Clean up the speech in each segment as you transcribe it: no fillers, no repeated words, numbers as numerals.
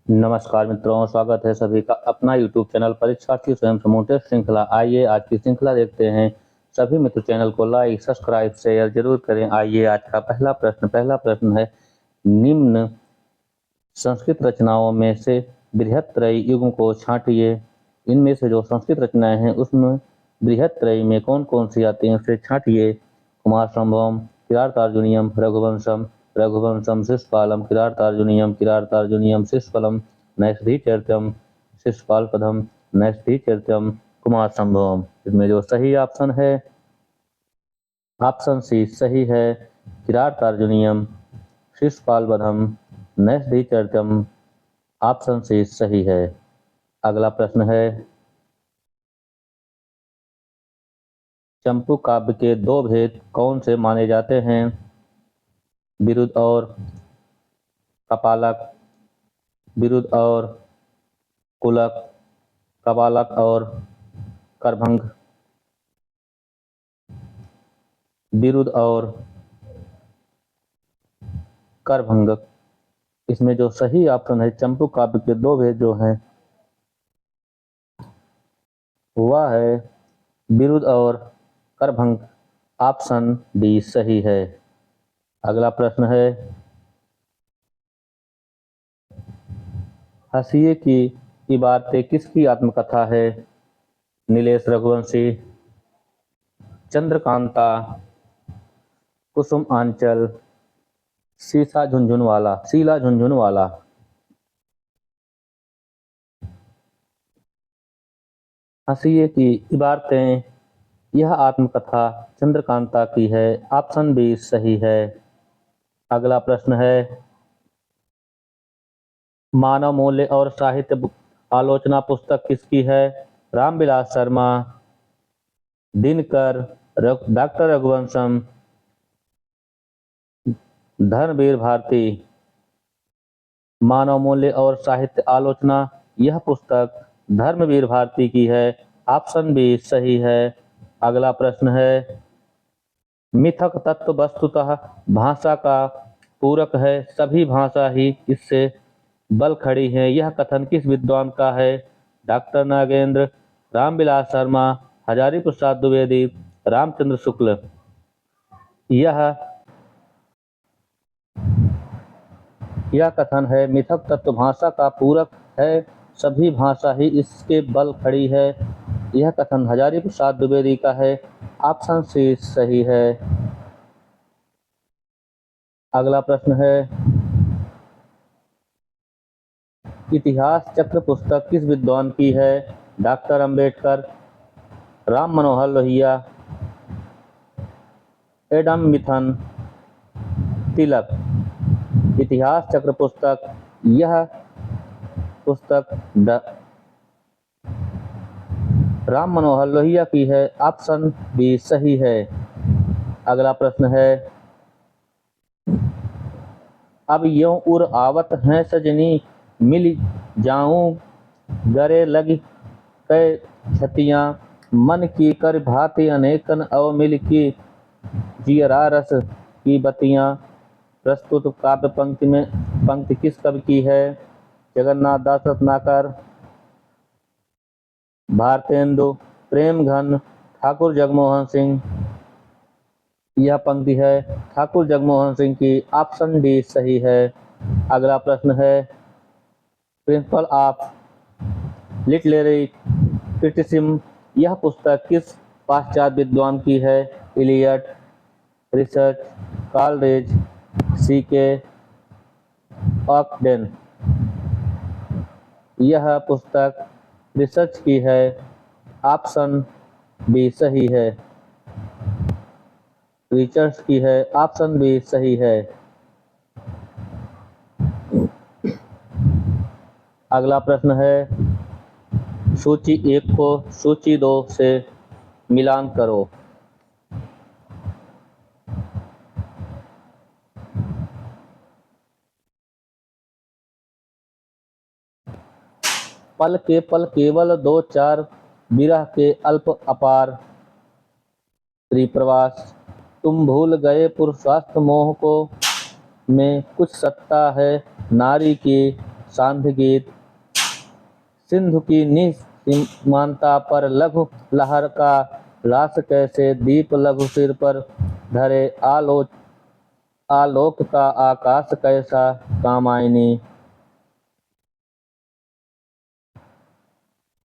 नमस्कार मित्रों, स्वागत है सभी का अपना YouTube चैनल परीक्षार्थी स्वयं समूह टेस्ट श्रृंखला। आइए आज की श्रृंखला देखते हैं। सभी मित्र चैनल को लाइक, सब्सक्राइब, शेयर जरूर करें। आइए आज का पहला प्रश्न है, निम्न संस्कृत रचनाओं में से बृहत्त्रयी युग्म को छांटिए। इनमें से जो संस्कृत रचनाएं हैं उसमें बृहत्त्रयी में कौन कौन सी आती हैं उसे छांटिए। कुमार संभवम, किरातार्जुनीयम, रघुवंशम शिशुपालम, किरातार्जुनीयम शिशुपालम, नैषधीचरितम शिशुपालपदम, नैषधीचरितम कुमार संभवम। इसमें जो सही ऑप्शन है ऑप्शन सी सही है, किरातार्जुनीयम शिशुपालवधम नैषधीचरितम ऑप्शन सी सही है। अगला प्रश्न है, चंपू काव्य के दो भेद कौन से माने जाते हैं। विरुद्ध और कपालक, विरुद्ध और कुलक, कपालक और करभंग, विरुद्ध और करभंग। इसमें जो सही ऑप्शन है चंपू काव्य के दो भेद जो हैं वह है विरुद्ध और करभंग। ऑप्शन डी सही है। अगला प्रश्न है, हंसिए की इबारतें किसकी आत्मकथा है। नीलेश रघुवंशी, चंद्रकांता, कुसुम आंचल, शीला झुनझुनवाला। हंसिए की इबारतें यह आत्मकथा चंद्रकांता की है। ऑप्शन बी सही है। अगला प्रश्न है, मानव मूल्य और साहित्य आलोचना पुस्तक किसकी है। रामविलास शर्मा, दिनकर, डॉक्टर रघुवंशम, धर्मवीर भारती। मानव मूल्य और साहित्य आलोचना यह पुस्तक धर्मवीर भारती की है। ऑप्शन बी सही है। अगला प्रश्न है, मिथक तत्व वस्तुतः भाषा का पूरक है, सभी भाषा ही इससे बल खड़ी है। यह कथन किस विद्वान का है। डॉक्टर नागेंद्र, रामविलास शर्मा, हजारी प्रसाद द्विवेदी, रामचंद्र शुक्ल। यह कथन है, मिथक तत्व भाषा का पूरक है, सभी भाषा ही इसके बल खड़ी है। यह कथन हजारी प्रसाद द्विवेदी का है। ऑप्शन सी सही है। अगला प्रश्न है, इतिहास चक्र पुस्तक किस विद्वान की है। डॉक्टर अंबेडकर, राम मनोहर लोहिया, एडम मिथन, तिलक। इतिहास चक्र पुस्तक यह पुस्तक राम मनोहर लोहिया की है। ऑप्शन बी सही है। अगला प्रश्न है, अब यों उर आवत हैं सजनी, मिल जाऊं गरे लग कै छतियां, मन की कर भांति अनेकन अव मिल की जियरा रस की बतियां। प्रस्तुत काव्य पंक्ति किस कवि की है। जगन्नाथ दास रत्नाकर, भारतेंदु, प्रेम घन, ठाकुर जगमोहन सिंह। यह पंक्ति है ठाकुर जगमोहन सिंह की। ऑप्शन डी सही है। अगला प्रश्न है, प्रिंसिपल ऑफ लिटरेरी क्रिटिसिज्म यह पुस्तक किस पाश्चात्य विद्वान की है। इलियट, रिसर्च, कॉलरिज, सीके ऑक्डेन। यह पुस्तक रिसर्च की है। ऑप्शन बी सही है। रिसर्च की है। ऑप्शन बी सही है। अगला प्रश्न है, सूची 1 को सूची 2 से मिलान करो। पल के पल केवल 2-4, विरह के अल्प अपार, त्रिप्रवास, तुम भूल गए पुरुषार्थ मोह को, में कुछ सत्ता है नारी की सांध्य गीत। सिंधु की निसीमानता पर लघु लहर का लाश कैसे दीप लघु सिर पर धरे। आलोक का आकाश कैसा कामायनी।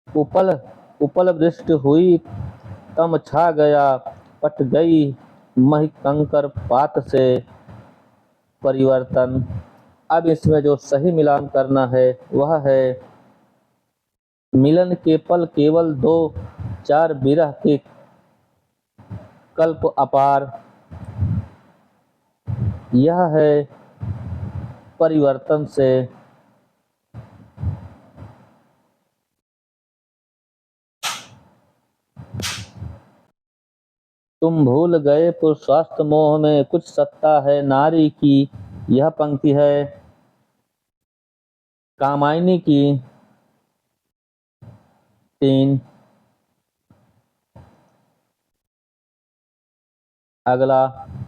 उपल उपल वृष्टि हुई तम छा गया, पट गई मही कंकर पात से परिवर्तन। अब इसमें जो सही मिलान करना है वह है मिलन के पल केवल दो, चार विरह के कल्प अपार। यह है परिवर्तन से। तुम भूल गए पुरुषार्थ मोह में कुछ सत्ता है नारी की। यह पंक्ति है कामायनी की। 3। अगला,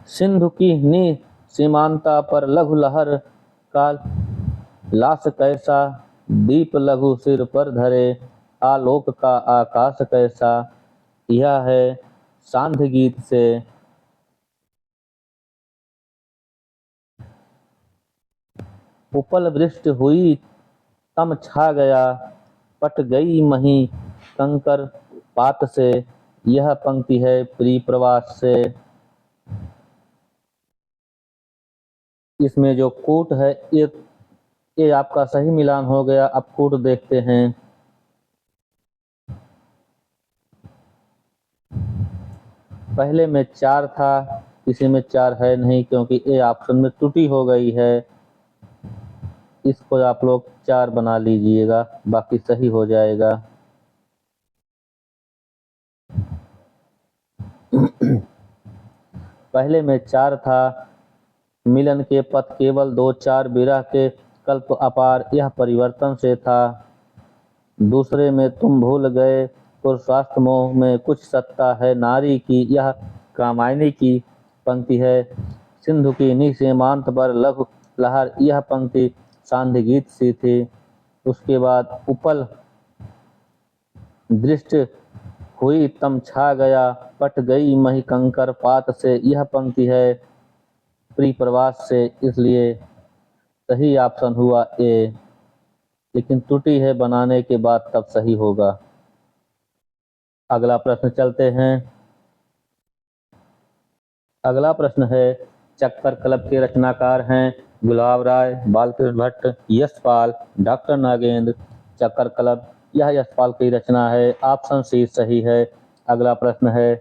सिंधु की निसीमानता पर लघु लहर का लाश कैसा दीप लघु सिर पर धरे। आलोक का आकाश कैसा। यह है सांध्य गीत से। उपल वृष्टि हुई तम छा गया, पट गई मही कंकर पात से। यह पंक्ति है प्रिय प्रवास से। इसमें जो कूट है ये आपका सही मिलान हो गया। अब कूट देखते हैं। पहले में 4 था, इसी में 4 है नहीं क्योंकि ए ऑप्शन में त्रुटि हो गई है। इसको आप लोग 4 बना लीजिएगा, बाकी सही हो जाएगा। पहले में 4 था, मिलन के पथ केवल 2, 4 विरह के कल्प अपार। यह परिवर्तन से था। दूसरे में तुम भूल गए पुरुषार्थ मोह में कुछ सत्ता है नारी की। यह कामायनी की पंक्ति है। सिंधु की निसीमांत पर लघु लहर, यह पंक्ति सांध्य गीत सी थी। उसके बाद उपल दृष्टि हुई तम छा गया, पट गई मही कंकर पात से। यह पंक्ति है प्रिय प्रवास से। इसलिए सही ऑप्शन हुआ ए, लेकिन त्रुटि है बनाने के बाद तब सही होगा। अगला प्रश्न चलते हैं। अगला प्रश्न है चक्कर कलब के रचनाकार हैं गुलाब राय, बालकृष्ण भट्ट, यशपाल, डॉक्टर नागेंद्र। चक्कर कलब यह यशपाल की रचना है। ऑप्शन सी सही है। अगला प्रश्न है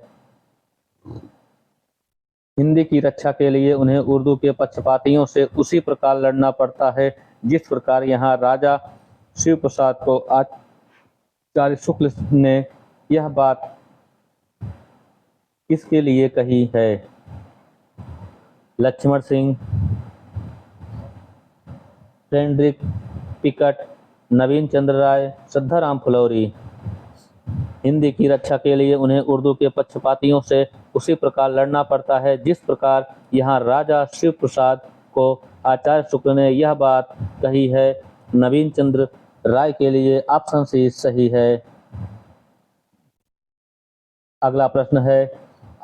हिंदी की रक्षा के लिए उन्हें उर्दू के पक्षपातियों से उसी प्रकार लड़ना पड़ता है जिस प्रकार यहाँ राजा शिव प्रसाद को आचार्य शुक्ल ने यह बात किसके लिए कही है। लक्ष्मण सिंह, फ्रेडरिक पिकट, नवीन चंद्र राय, श्रद्धाराम फुलौरी। हिंदी की रक्षा के लिए उन्हें उर्दू के पक्षपातियों से उसी प्रकार लड़ना पड़ता है जिस प्रकार यहाँ राजा शिव प्रसाद को आचार्य शुक्ल ने यह बात कही है। नवीन चंद्र राय के लिए ऑप्शन सी सही है। अगला प्रश्न है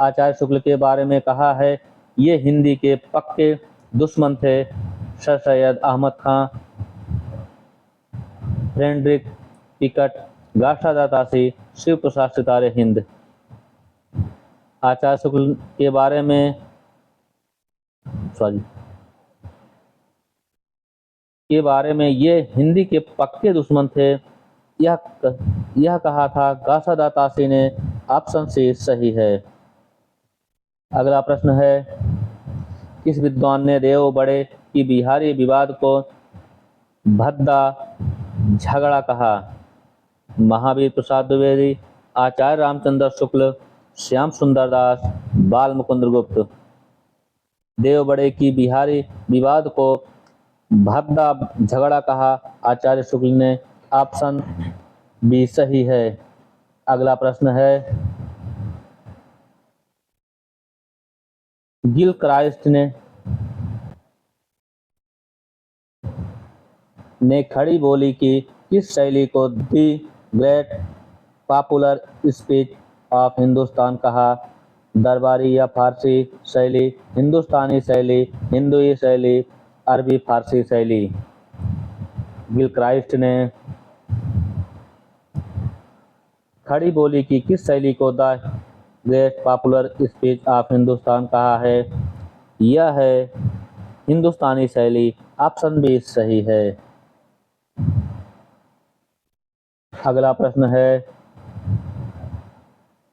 आचार्य शुक्ल के बारे में कहा है ये हिंदी के पक्के दुश्मन थे। सर सैयद अहमद खां, फ्रेडरिक पिकट, गाशादा तासी, शिव प्रसाद सितारे हिंद। आचार्य शुक्ल के बारे में ये हिंदी के पक्के दुश्मन थे यह कहा था गाशादा तासी ने। ऑप्शन सी सही है। अगला प्रश्न है किस विद्वान ने देव बड़े की बिहारी विवाद को भद्दा झगड़ा कहा। महावीर प्रसाद द्विवेदी, आचार्य रामचंद्र शुक्ल, श्याम सुंदर दास, बाल मुकुंद गुप्त। देव बड़े की बिहारी विवाद को भद्दा झगड़ा कहा आचार्य शुक्ल ने। ऑप्शन बी सही है। अगला प्रश्न है गिल क्राइस्ट ने ने खड़ी बोली की किस शैली को the great popular speech of Hindustan कहा? दरबारी या फारसी शैली, हिंदुस्तानी शैली, हिंदुई शैली, अरबी फारसी शैली। गिलक्राइस्ट ने खड़ी बोली की किस शैली को the great popular speech of Hindustan कहा है? यह है हिंदुस्तानी शैली। ऑप्शन बी सही है। अगला प्रश्न है,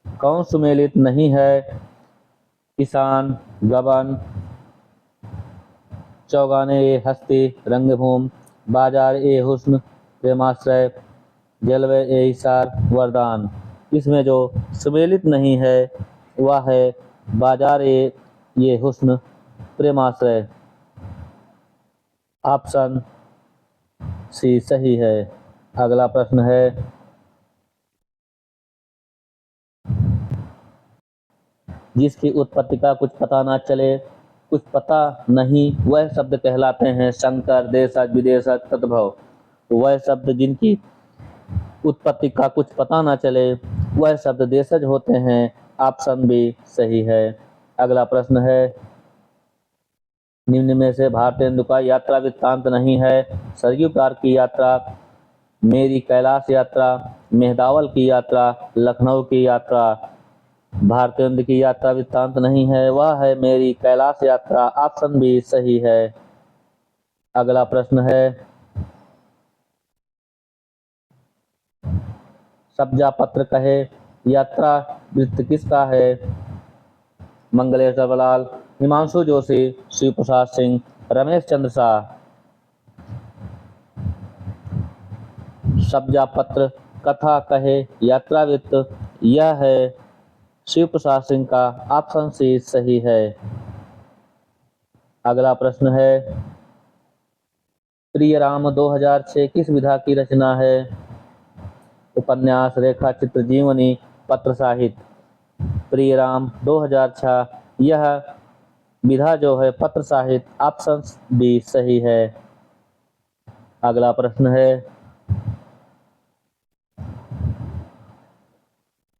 कौन सुमेलित नहीं है? किसान, गबन, चौगाने ए हस्ती, रंगभूमि, बाजार ए हुस्न, प्रेमाश्रय, जलवे ए इशार, वरदान। इसमें जो सुमेलित नहीं है वह है बाजार ए ये हुस्न, प्रेमाश्रय। ऑप्शन सी सही है। अगला प्रश्न है, जिसकी उत्पत्ति का कुछ पता ना चले, कुछ पता नहीं, वह शब्द कहलाते हैं शंकर, देशज, विदेशज, तद्भव। वह शब्द जिनकी उत्पत्ति का कुछ पता ना चले वह शब्द देशज होते हैं। ऑप्शन बी सही है। अगला प्रश्न है, निम्न में से भारतेंदु का यात्रा वृत्तांत नहीं है? सरयू पार की यात्रा, मेरी कैलाश यात्रा, मेहदावल की यात्रा, लखनऊ की यात्रा। भारतेंदु की यात्रा वृत्तांत नहीं है, वह है मेरी कैलाश यात्रा। ऑप्शन बी सही है। अगला प्रश्न है, सब्जा पत्र कहे यात्रा वृत्त किसका है? मंगलेश दबलाल, हिमांशु जोशी, शिव प्रसाद सिंह, रमेश चंद्र शाह। सब्जा पत्र कथा कहे यात्रा वृत्त यह है शिव प्रसाद सिंह का। ऑप्शन सी सही है। अगला प्रश्न है, प्रिय राम 2006 किस विधा की रचना है? उपन्यास, रेखा चित्र, जीवनी, पत्र साहित्य। प्रिय राम 2006 यह विधा जो है पत्र साहित्य। ऑप्शन बी सही है। अगला प्रश्न है,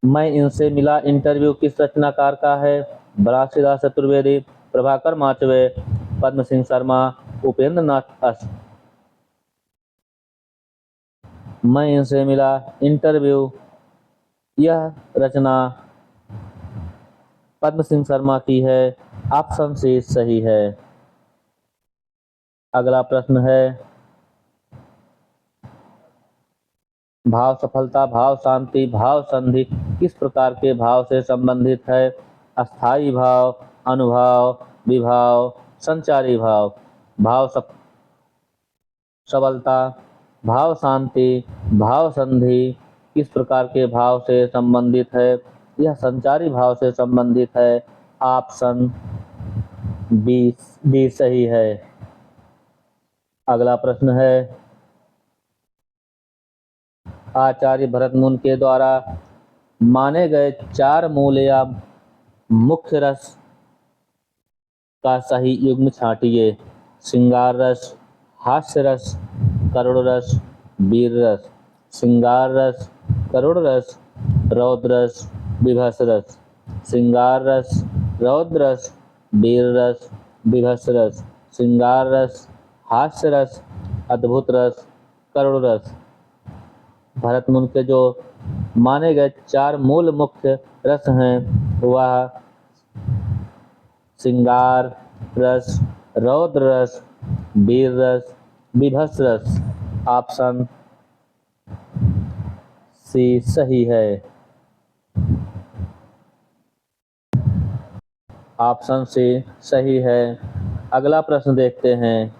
मैं इनसे मिला इंटरव्यू किस रचनाकार का है? बरासीदास चतुर्वेदी, प्रभाकर माचवे, पद्म सिंह शर्मा, उपेंद्र नाथ अस। मैं इनसे मिला इंटरव्यू यह रचना पद्म सिंह शर्मा की है। ऑप्शन सी सही है। अगला प्रश्न है, भाव सफलता, भाव शांति, भाव संधि किस प्रकार के भाव से संबंधित है? अस्थाई भाव, अनुभाव, विभाव, संचारी भाव। भाव सबलता, भाव शांति, भाव संधि किस प्रकार के भाव से संबंधित है? यह संचारी भाव से संबंधित है। ऑप्शन बी सही है। अगला प्रश्न है, आचार्य भरतमुनि के द्वारा माने गए 4 मूल या मुख्य रस का सही युग्म छांटिए। श्रृंगार रस, हास्य रस, करुण रस, वीर रस। श्रृंगार रस, करुण रस, रौद्र रस, विभत्स रस। श्रृंगार रस, रौद्र रस, वीर रस, विभत्स रस। श्रृंगार रस, हास्य रस, अद्भुत रस, करुण रस। भरतमुनि के जो माने गए 4 मूल मुख्य रस हैं वह श्रृंगार रस, रौद्र रस, वीर रस, विभत्स रस। ऑप्शन सी सही है। ऑप्शन सी सही है। अगला प्रश्न देखते हैं,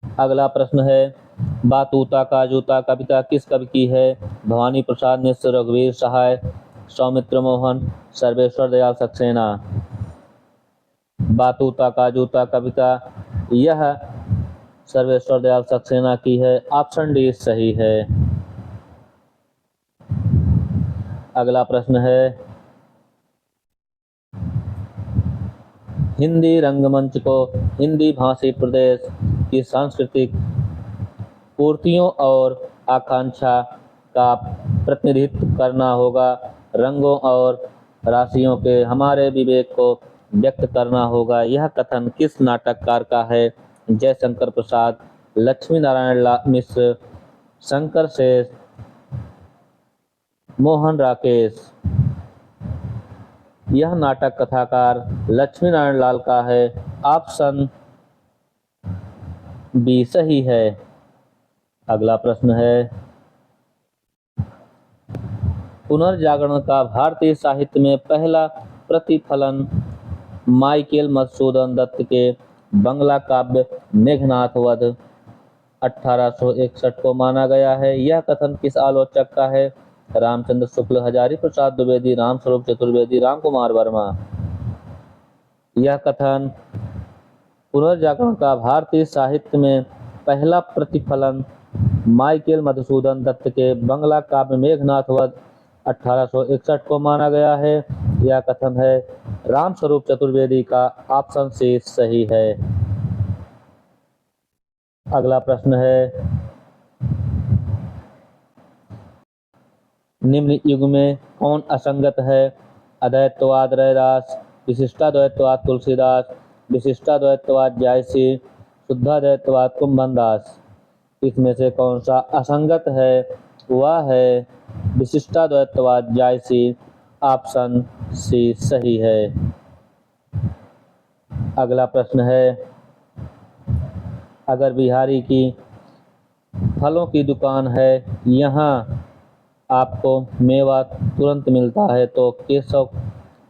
अगला प्रश्न है, बातूता का जूता कविता किस कवि की है? भवानी प्रसाद मिश्र, रघुवीर सहाय, सौमित्र मोहन, सर्वेश्वर दयाल सक्सेना। बातूता का जूता कविता यह सर्वेश्वर दयाल सक्सेना की है। ऑप्शन डी सही है। अगला प्रश्न है, हिंदी रंगमंच को हिंदी भाषी प्रदेश की सांस्कृतिक पूर्तियों और आकांक्षा का प्रतिनिधित्व करना होगा। रंगों और राशियों के हमारे विवेक को व्यक्त करना होगा। यह कथन किस नाटककार का है? जयशंकर प्रसाद, लक्ष्मी नारायण मिश्र, शंकर शेष, मोहन राकेश। यह नाटक कथाकार लक्ष्मी नारायण लाल का है। ऑप्शन बी सही है। अगला प्रश्न है, पुनर्जागरण का भारतीय साहित्य में पहला प्रतिफलन माइकेल मधुसूदन दत्त के बंगला काव्य मेघनाथ वध 1861 को माना गया है। यह कथन किस आलोचक का है? रामचंद्र शुक्ल, हजारी प्रसाद द्विवेदी, रामस्वरूप चतुर्वेदी, रामकुमार वर्मा। यह कथन पुनर्जागरण का भारतीय साहित्य में पहला प्रतिफलन माइकेल मधुसूदन दत्त के बंगला काव्य मेघनाथ वध 1861 को माना गया है। यह कथन है रामस्वरूप चतुर्वेदी का। ऑप्शन सी सही है। अगला प्रश्न है, निम्न युग में कौन असंगत है? अद्वैतवाद रैदास, विशिष्टाद्वैतवाद तुलसीदास, विशिष्टाद्वैतवाद जायसी, शुद्धाद्वैतवाद कुंभनदास। इसमें से कौन सा असंगत है? वह है विशिष्टाद्वैतवाद जायसी। ऑप्शन सी सही है। अगला प्रश्न है, अगर बिहारी की फलों की दुकान है, यहाँ आपको मेवा तुरंत मिलता है, तो केशव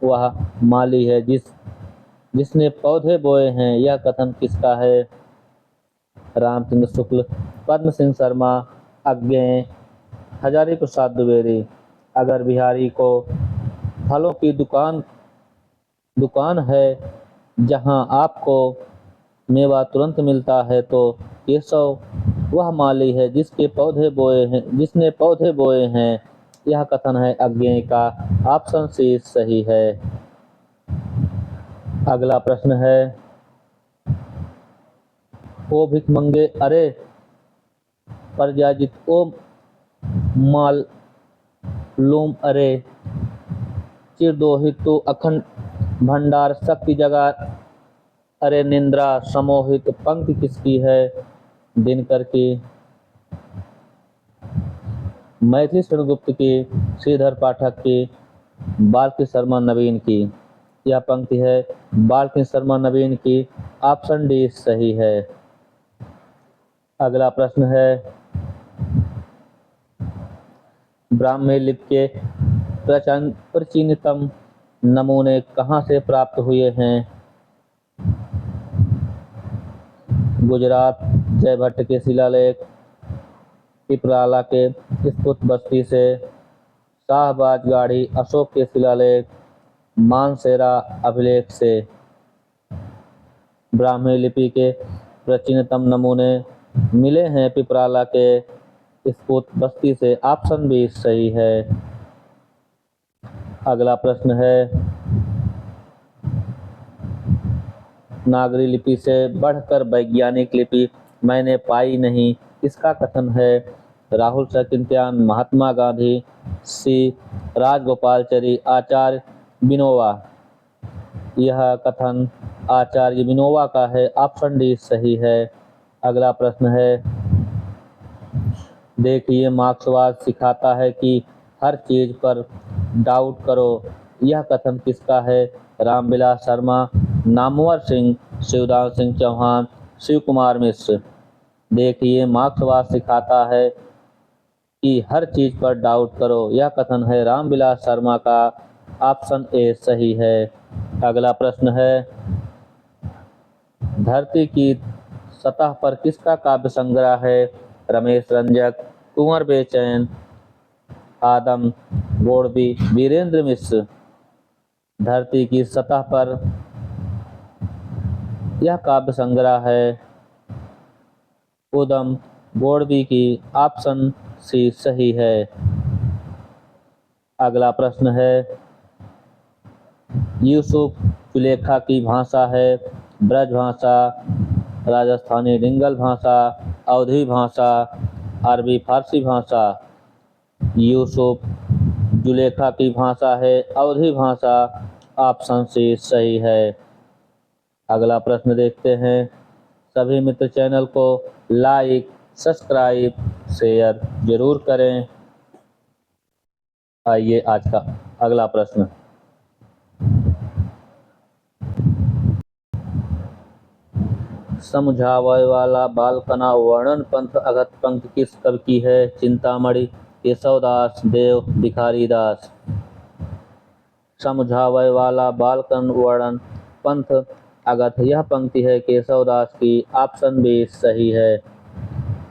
वह माली है जिसने पौधे बोए हैं। यह कथन किसका है? रामचंद्र शुक्ल, पद्म सिंह शर्मा, अज्ञेय, हजारी प्रसाद द्विवेदी। अगर बिहारी को फलों की दुकान है जहां आपको मेवा तुरंत मिलता है, तो केशव वह माली है जिसने पौधे बोए हैं। यह कथन है अज्ञेय का। ऑप्शन सी सही है। अगला प्रश्न है, ओ भिखमंगे अरे परजाजित, ओ मालूम अरे चिरदोहित, तो अखंड भंडार शक्ति जगा अरे निंद्रा समोहित। पंक्ति किसकी है? दिनकर की, मैथिली सेनगुप्त की, श्रीधर पाठक की, बालकृष्ण शर्मा नवीन की। यह पंक्ति है बालकृष्ण शर्मा नवीन की। ऑप्शन डी सही है। अगला प्रश्न है, ब्राह्मी लिपि के प्राचीनतम नमूने कहाँ से प्राप्त हुए हैं? गुजरात, जयभट्ट के शिलालेख, पिपराला के स्तुत बस्ती से, शाहबाज गाड़ी, अशोक के शिलालेख, मानसेरा अभिलेख से। ब्राह्मी लिपि के प्राचीनतम नमूने मिले हैं पिपराला के स्तुत बस्ती से। ऑप्शन बी सही है। अगला प्रश्न है, नागरी लिपि से बढ़कर वैज्ञानिक लिपि मैंने पाई नहीं, इसका कथन है? राहुल सकिंत्यान, महात्मा गांधी, सी राजगोपालचारी, आचार्य विनोबा। यह कथन आचार्य विनोबा का है। ऑप्शन डी सही है। अगला प्रश्न है, देखिए मार्क्सवाद सिखाता है कि हर चीज पर डाउट करो। यह कथन किसका है? रामविलास शर्मा, नामवर सिंह, शिवदास सिंह चौहान, शिव कुमार मिश्र। देखिए मार्क्सवाद सिखाता है कि हर चीज पर डाउट करो। यह कथन है रामविलास शर्मा का। ऑप्शन ए सही है। अगला प्रश्न है, धरती की सतह पर किसका काव्य संग्रह है? रमेश रंजक, कुंवर बेचैन, आदम गोड़बी, वीरेंद्र मिश्र। धरती की सतह पर यह काव्य संग्रह है उदम बोर्डवी की ऑप्शन सी सही है। अगला प्रश्न है, यूसुफ जुलेखा की भाषा है ब्रज भाषा, राजस्थानी डिंगल भाषा, अवधी भाषा, अरबी फारसी भाषा। यूसुफ जुलेखा की भाषा है अवधी भाषा, ऑप्शन सी सही है। अगला प्रश्न देखते हैं। सभी मित्र चैनल को लाइक, सब्सक्राइब, शेयर जरूर करें। आइए आज का अगला प्रश्न। समझावे वाला बालकना वर्णन पंथ अगत पंक्ति किस कवि की है? चिंतामणि, केशवदास, देव, भिखारी दास। समझावे वाला बालकन वर्णन पंथ अगत, यह पंक्ति है केशवदास की, ऑप्शन बी सही है।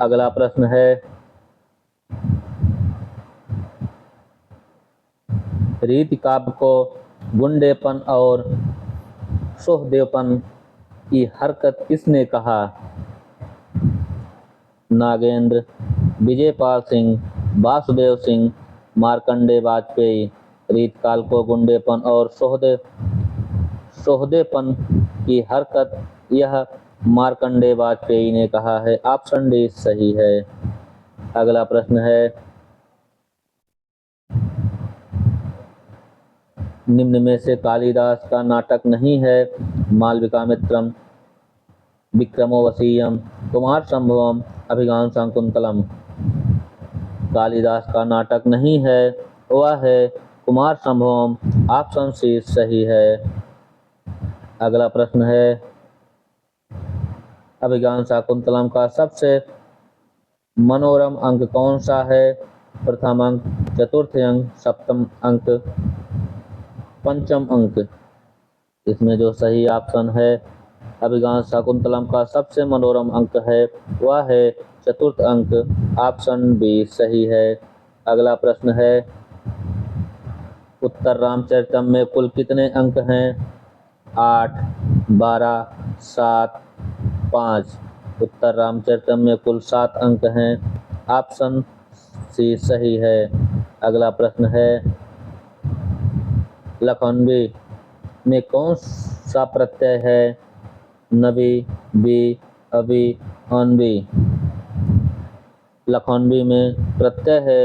अगला प्रश्न है, रीति काव्य को गुंडेपन और सोहदेवपन की हरकत किसने कहा? नागेंद्र, विजयपाल सिंह, वासुदेव सिंह, मार्कंडे वाजपेयी। रीतकाल को गुंडेपन और सोहदेपन की हरकत यह मार्कंडे वाजपेयी ने कहा है, ऑप्शन डी सही है। अगला प्रश्न है, निम्न में से कालिदास का नाटक नहीं है? मालविकामित्रम, विक्रमोर्वशीयम, कुमार संभवम, अभिज्ञान शाकुंतलम। कालिदास का नाटक नहीं है, वह है कुमार संभवम, ऑप्शन सी सही है। अगला प्रश्न है, अभिज्ञान शाकुंतलम का सबसे मनोरम अंक कौन सा है? प्रथम अंक, चतुर्थ अंक, सप्तम अंक, पंचम अंक। इसमें जो सही ऑप्शन है, अभिज्ञान शाकुंतलम का सबसे मनोरम अंक है वह है चतुर्थ अंक, ऑप्शन बी सही है। अगला प्रश्न है, उत्तर रामचरितम में कुल कितने अंक हैं? 8, 12, 7, 5। उत्तर रामचरितम में कुल 7 अंक हैं, ऑप्शन सी सही है। अगला प्रश्न है, लखनवी में कौन सा प्रत्यय है? नबी, बी, अभी, अनबी। लखनवी में प्रत्यय है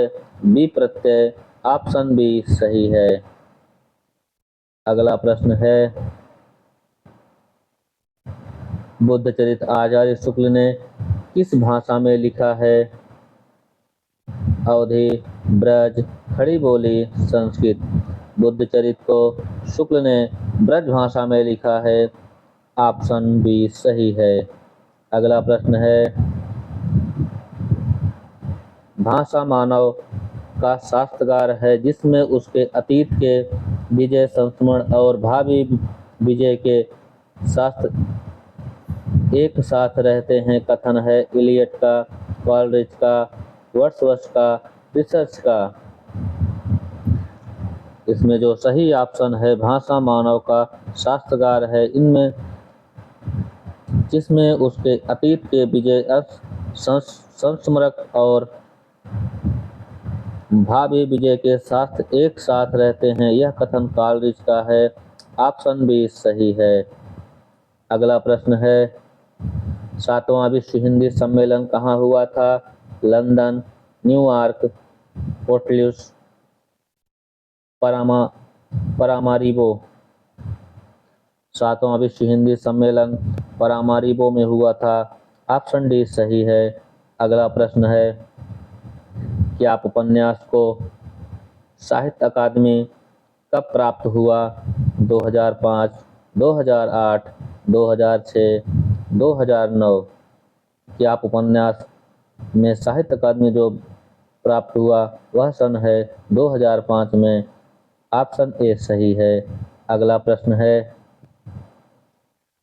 बी प्रत्यय, ऑप्शन बी सही है। अगला प्रश्न है, बुद्धचरित आचार्य शुक्ल ने किस भाषा में लिखा है? अवधी, ब्रज, खड़ी बोली, संस्कृत। बुद्धचरित को शुक्ल ने ब्रज भाषा में लिखा है, ऑप्शन बी सही है। अगला प्रश्न है, भाषा मानव का शास्त्रकार है जिसमें उसके अतीत के विजय, संस्मरण और भावी विजय के शास्त्र एक साथ रहते हैं। कथन है इलियट का, कॉलरिज का, वर्ड्सवर्थ का, रिसर्च का। इसमें जो सही ऑप्शन है, भाषा मानव का शास्त्रकार है इनमें जिसमें उसके अतीत के विजय, संस्मरक और भावी विजय के शास्त्र एक साथ रहते हैं, यह कथन कॉलरिज का है, ऑप्शन बी सही है। अगला प्रश्न है, 7वां विश्व हिंदी सम्मेलन कहाँ हुआ था? London, New York, पोर्टलूस, परामारिबो। 7वां विश्व हिंदी सम्मेलन परामारिबो में हुआ था, ऑप्शन डी सही है। अगला प्रश्न है, क्या उपन्यास को साहित्य अकादमी कब प्राप्त हुआ? 2005, 2008, 2006, 2009। क्या उपन्यास में साहित्य अकादमी जो प्राप्त हुआ वह सन है 2005 में, ऑप्शन ए सही है। अगला प्रश्न है,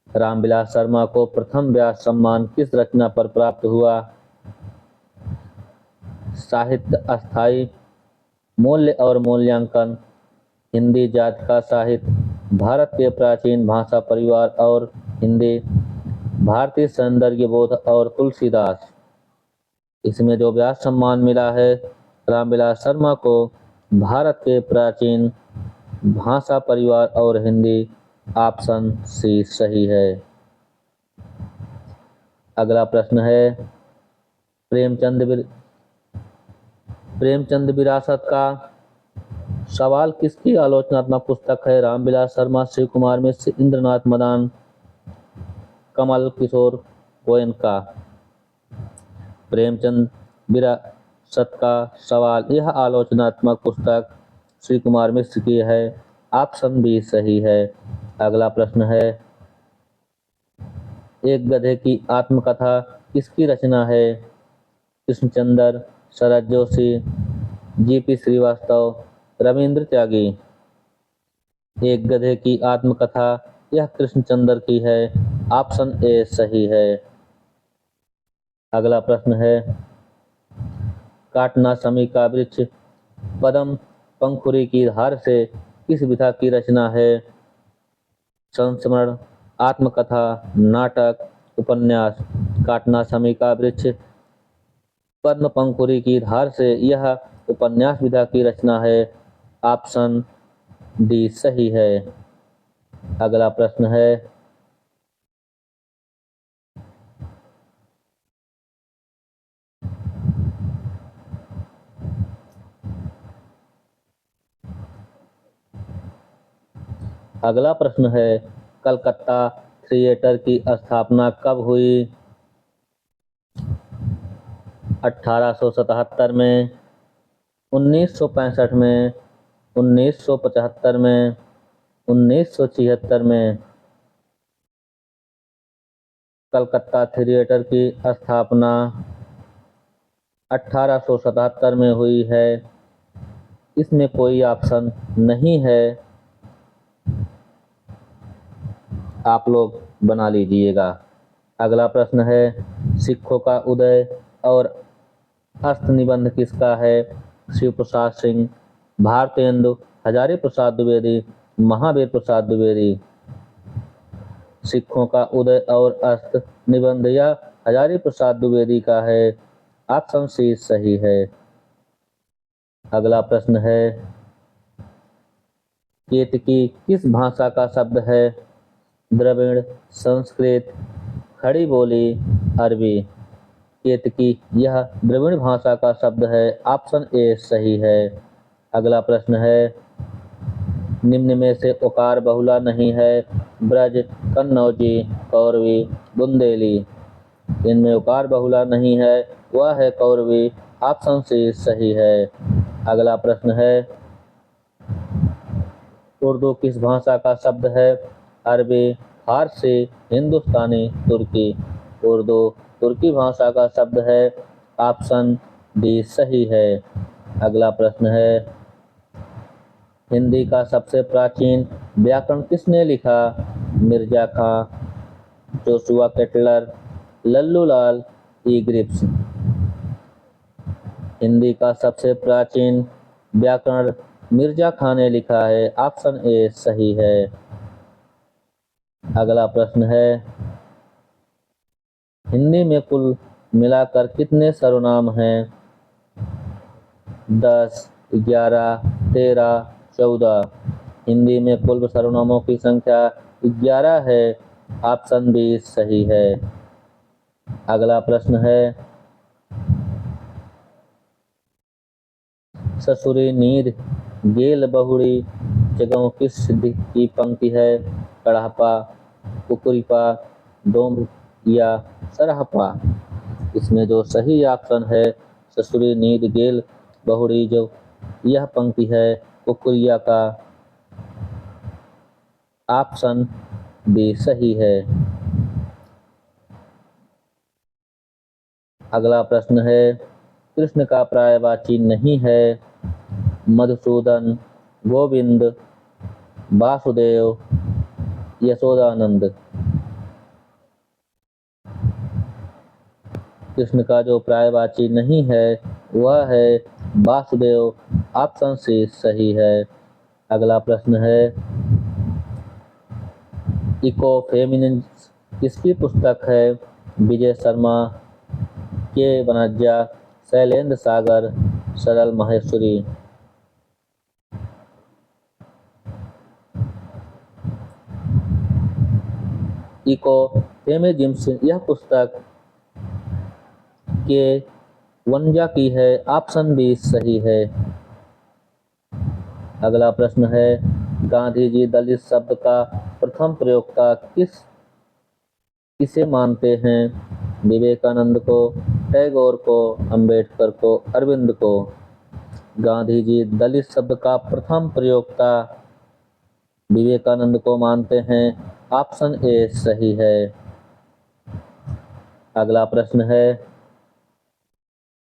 रामविलास शर्मा को प्रथम व्यास सम्मान किस रचना पर प्राप्त हुआ? साहित्य अस्थाई, मूल्य और मूल्यांकन, हिंदी जाति का साहित्य, भारत के प्राचीन भाषा परिवार और हिंदी, भारतीय सौंदर्य बोध और तुलसीदास। इसमें जो व्यास सम्मान मिला है रामविलास शर्मा को भारत के प्राचीन भाषा परिवार और हिंदी। ऑप्शन सी सही है। अगला प्रश्न है प्रेमचंद विरासत का सवाल किसकी आलोचनात्मक पुस्तक है? रामविलास शर्मा, शिव कुमार मिश्र, इंद्रनाथ मदान, कमल किशोर गोयनका। प्रेमचंद विरासत का सवाल, यह आलोचनात्मक पुस्तक श्री कुमार मिश्र की है। ऑप्शन बी सही है। अगला प्रश्न है एक गधे की आत्मकथा किसकी रचना है? कृष्णचंद्र, शरद जोशी, जीपी श्रीवास्तव, रविंद्र त्यागी। एक गधे की आत्मकथा यह कृष्णचंद्र की है। ऑप्शन ए सही है। अगला प्रश्न है काटना समी का वृक्ष पद्म पंखुरी की धार से किस विधा की रचना है? संस्मरण, आत्मकथा, नाटक, उपन्यास। काटना समी का वृक्ष पद्म पंखुरी की धार से यह उपन्यास विधा की रचना है। ऑप्शन डी सही है। अगला प्रश्न है कलकत्ता थिएटर की स्थापना कब हुई? 1877 में, 1965 में, 1975 में, 1976 में। कलकत्ता थिएटर की स्थापना 1877 में हुई है। इसमें कोई ऑप्शन नहीं है, आप लोग बना लीजिएगा। अगला प्रश्न है सिखों का उदय और अस्त निबंध किसका है? शिव प्रसाद सिंह, भारतेंदु हजारी प्रसाद द्विवेदी, महावीर प्रसाद द्विवेदी। सिखों का उदय और अस्त निबंध या हजारी प्रसाद द्विवेदी का है। ऑप्शन सी सही है। अगला प्रश्न है केतकी किस भाषा का शब्द है? द्रविड़, संस्कृत, खड़ी बोली, अरबी। केतकी यह द्रविड़ भाषा का शब्द है। ऑप्शन ए सही है। अगला प्रश्न है निम्न में से उकार बहुला नहीं है? ब्रज, कन्नौजी, कौरवी, बुंदेली। इनमें उकार बहुला नहीं है, वह है कौरवी। ऑप्शन सी सही है। अगला प्रश्न है उर्दू किस भाषा का शब्द है? अरबी, फारसी, हिंदुस्तानी, तुर्की। उर्दू तुर्की भाषा का शब्द है। ऑप्शन डी सही है। अगला प्रश्न है हिंदी का सबसे प्राचीन व्याकरण किसने लिखा? मिर्जा खां, जोशुआ केटलर, लल्लू लाल, ई ग्रिप्स। हिंदी का सबसे प्राचीन व्याकरण मिर्जा खां ने लिखा है। ऑप्शन ए सही है। अगला प्रश्न है हिंदी में कुल मिलाकर कितने सर्वनाम हैं? 10, 11, 13, 14। हिंदी में कुल सर्वनामों की संख्या 11 है। ऑप्शन बी सही है। अगला प्रश्न है ससुरी नीर गेल बहुड़ी जगहों किस सिद्धि की पंक्ति है? कड़हपा, कुकुरिपा, डोम या सरहपा। इसमें जो सही ऑप्शन है ससुरी नीर गेल बहुड़ी, जो यह पंक्ति है कुकुरिया का। ऑप्शन बी सही है। अगला प्रश्न है कृष्ण का पर्यायवाची नहीं है? मधुसूदन, गोविंद, वासुदेव, यशोदानंद। कृष्ण का जो पर्यायवाची नहीं है वह है वासुदेव। ऑप्शन सी सही है। अगला प्रश्न है इको फेमिनिस्ट किसकी पुस्तक है? विजय शर्मा, के वनज्जा, शैलेंद्र सागर, सरल माहेश्वरी। इको फेमिनिज्म यह पुस्तक के वनजा की है। ऑप्शन बी सही है। अगला प्रश्न है, गांधी जी दलित शब्द का प्रथम प्रयोक्ता किसे मानते हैं? विवेकानंद को, टैगोर को, अंबेडकर को, अरविंद को। गांधी जी दलित शब्द का प्रथम प्रयोक्ता विवेकानंद को मानते हैं। ऑप्शन ए सही है। अगला प्रश्न है,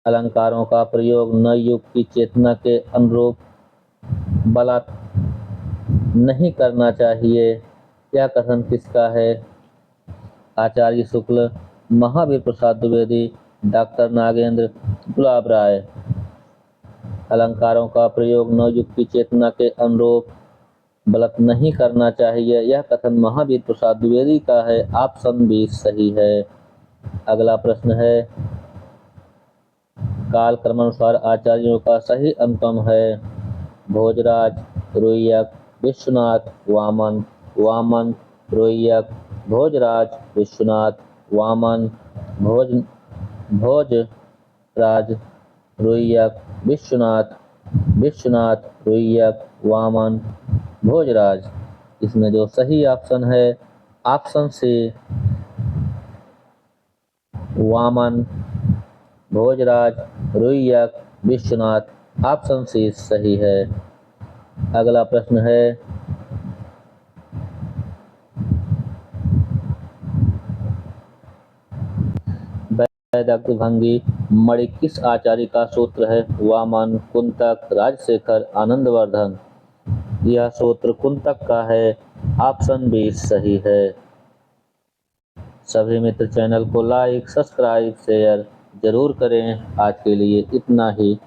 अलंकारों का प्रयोग नवयुग की चेतना के अनुरूप बलात् नहीं करना चाहिए, यह कथन किसका है? आचार्य शुक्ल, महावीर प्रसाद द्विवेदी, डॉक्टर नागेंद्र, गुलाब राय। अलंकारों का प्रयोग नवयुग की चेतना के अनुरूप बलात् नहीं करना चाहिए, यह कथन महावीर प्रसाद द्विवेदी का है। ऑप्शन बी सही है। अगला प्रश्न है, काल क्रमानुसार आचार्यों का सही अनुक्रम है। भोजराज, रोइयक, विश्वनाथ, वामन। वामन, रोइयक, भोजराज, विश्वनाथ, वामन। भोजराज, रोइयक, विश्वनाथ, विश्वनाथ, रोइयक, वामन, भोजराज। इसमें जो सही ऑप्शन है option C Vamana, Bhojraj, Ruyyaka, Vishwanath. Option C सही है। अगला प्रश्न है, वैदग्ध्यभंगी मणि किस आचार्य का सूत्र है? वामन, कुंतक, राजशेखर, आनंदवर्धन। यह सूत्र कुंतक का है। ऑप्शन बी सही है। सभी मित्र चैनल को लाइक, सब्सक्राइब, शेयर जरूर करें। आज के लिए इतना ही।